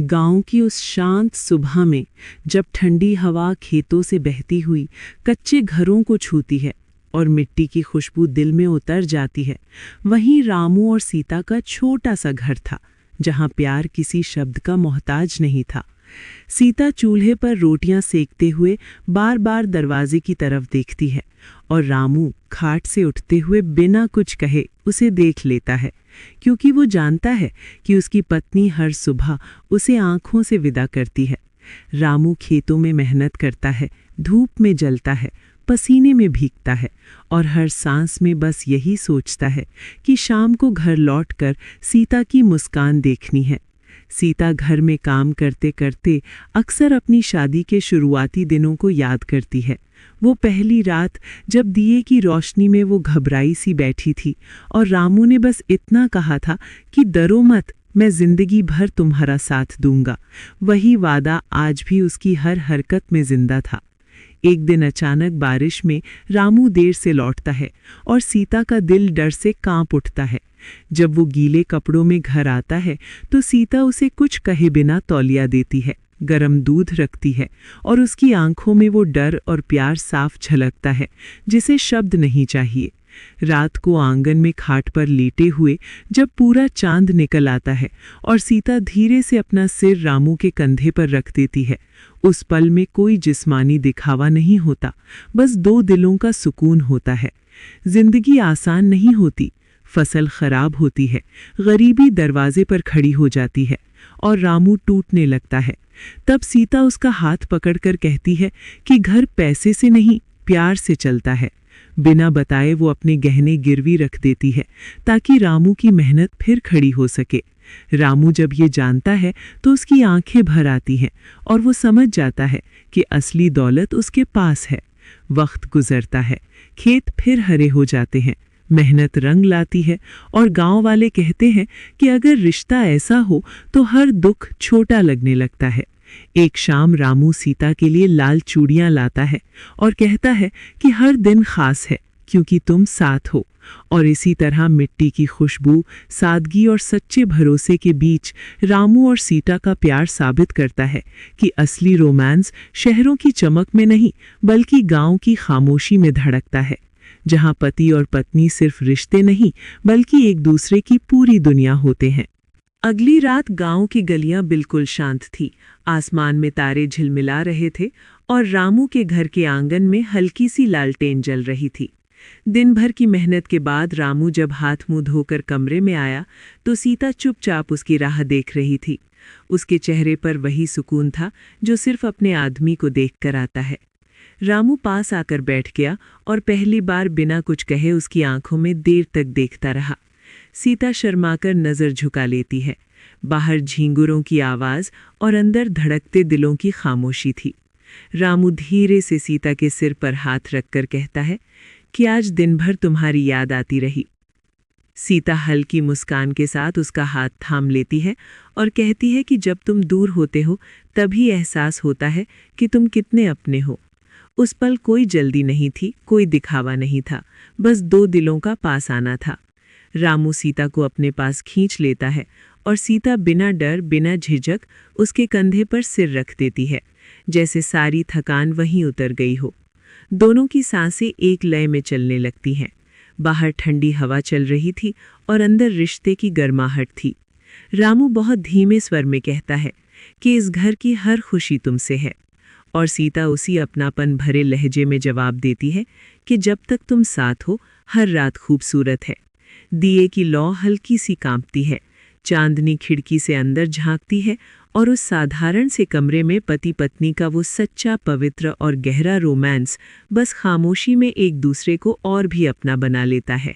गांव की उस शांत सुबह में जब ठंडी हवा खेतों से बहती हुई कच्चे घरों को छूती है और मिट्टी की खुशबू दिल में उतर जाती है, वहीं रामू और सीता का छोटा सा घर था जहां प्यार किसी शब्द का मोहताज नहीं था। सीता चूल्हे पर रोटियां सेकते हुए बार बार दरवाजे की तरफ देखती है और रामू खाट से उठते हुए बिना कुछ कहे उसे देख लेता है, क्योंकि वो जानता है कि उसकी पत्नी हर सुबह उसे आंखों से विदा करती है। रामू खेतों में मेहनत करता है, धूप में जलता है, पसीने में भीगता है और हर सांस में बस यही सोचता है कि शाम को घर लौटकर सीता की मुस्कान देखनी है। सीता घर में काम करते करते अक्सर अपनी शादी के शुरुआती दिनों को याद करती है। वो पहली रात जब दिए की रोशनी में वो घबराई सी बैठी थी और रामू ने बस इतना कहा था कि डरो मत, मैं जिंदगी भर तुम्हारा साथ दूंगा। वही वादा आज भी उसकी हर हरकत में जिंदा था। एक दिन अचानक बारिश में रामू देर से लौटता है और सीता का दिल डर से कांप उठता है। जब वो गीले कपड़ों में घर आता है तो सीता उसे कुछ कहे बिना तौलिया देती है, गरम दूध रखती है और उसकी आंखों में वो डर और प्यार साफ झलकता है जिसे शब्द नहीं चाहिए। रात को आंगन में खाट पर लेटे हुए जब पूरा चांद निकल आता है और सीता धीरे से अपना सिर रामू के कंधे पर रख देती है, उस पल में कोई जिस्मानी दिखावा नहीं होता, बस दो दिलों का सुकून होता है। जिंदगी आसान नहीं होती, फसल खराब होती है, गरीबी दरवाजे पर खड़ी हो जाती है और रामू टूटने लगता है। तब सीता उसका हाथ पकड़कर कहती है कि घर पैसे से नहीं, प्यार से चलता है। बिना बताए वो अपने गहने गिरवी रख देती है ताकि रामू की मेहनत फिर खड़ी हो सके। रामू जब ये जानता है तो उसकी आंखें भर आती हैं और वो समझ जाता है कि असली दौलत उसके पास है। वक्त गुजरता है, खेत फिर हरे हो जाते हैं, मेहनत रंग लाती है और गांव वाले कहते हैं कि अगर रिश्ता ऐसा हो तो हर दुख छोटा लगने लगता है। एक शाम रामू सीता के लिए लाल चूड़ियां लाता है और कहता है कि हर दिन खास है क्योंकि तुम साथ हो। और इसी तरह मिट्टी की खुशबू, सादगी और सच्चे भरोसे के बीच रामू और सीता का प्यार साबित करता है कि असली रोमांस शहरों की चमक में नहीं बल्कि गांव की खामोशी में धड़कता है, जहां पति और पत्नी सिर्फ रिश्ते नहीं बल्कि एक दूसरे की पूरी दुनिया होते हैं। अगली रात गांव की गलियां बिल्कुल शांत थी, आसमान में तारे झिलमिला रहे थे और रामू के घर के आंगन में हल्की सी लालटेन जल रही थी। दिन भर की मेहनत के बाद रामू जब हाथ मुंह धोकर कमरे में आया तो सीता चुपचाप उसकी राह देख रही थी। उसके चेहरे पर वही सुकून था जो सिर्फ अपने आदमी को देखकर आता है। रामू पास आकर बैठ गया और पहली बार बिना कुछ कहे उसकी आंखों में देर तक देखता रहा। सीता शर्माकर नजर झुका लेती है। बाहर झींगुरों की आवाज और अंदर धड़कते दिलों की खामोशी थी। रामू धीरे से सीता के सिर पर हाथ रखकर कहता है कि आज दिन भर तुम्हारी याद आती रही। सीता हल्की मुस्कान के साथ उसका हाथ थाम लेती है और कहती है कि जब तुम दूर होते हो तभी एहसास होता है कि तुम कितने अपने हो। उस पल कोई जल्दी नहीं थी, कोई दिखावा नहीं था, बस दो दिलों का पास आना था। रामू सीता को अपने पास खींच लेता है और सीता बिना डर बिना झिझक उसके कंधे पर सिर रख देती है, जैसे सारी थकान वहीं उतर गई हो। दोनों की सांसें एक लय में चलने लगती हैं। बाहर ठंडी हवा चल रही थी और अंदर रिश्ते की गर्माहट थी। रामू बहुत धीमे स्वर में कहता है कि इस घर की हर खुशी तुमसे है, और सीता उसी अपनापन भरे लहजे में जवाब देती है कि जब तक तुम साथ हो हर रात खूबसूरत है। दिए की लौ हल्की सी कांपती है, चांदनी खिड़की से अंदर झांकती है और उस साधारण से कमरे में पति पत्नी का वो सच्चा, पवित्र और गहरा रोमांस बस खामोशी में एक दूसरे को और भी अपना बना लेता है।